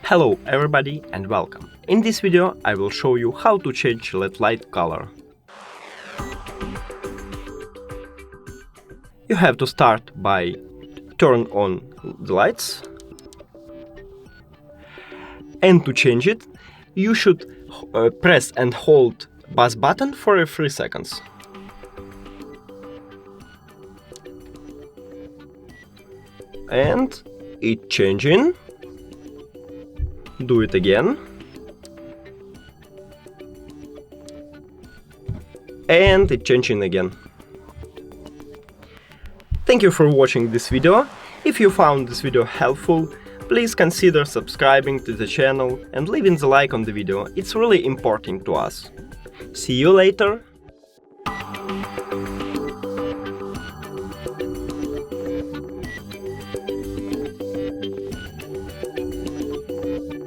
Hello everybody and welcome. In this video I will show you how to change LED light color. You have to start by turn on the lights, and to change it you should press and hold bus button for 3 seconds. And it changing. Do it again. And it changing again. Thank you for watching this video. If you found this video helpful, please consider subscribing to the channel and leaving the like on the video. It's really important to us. See you later!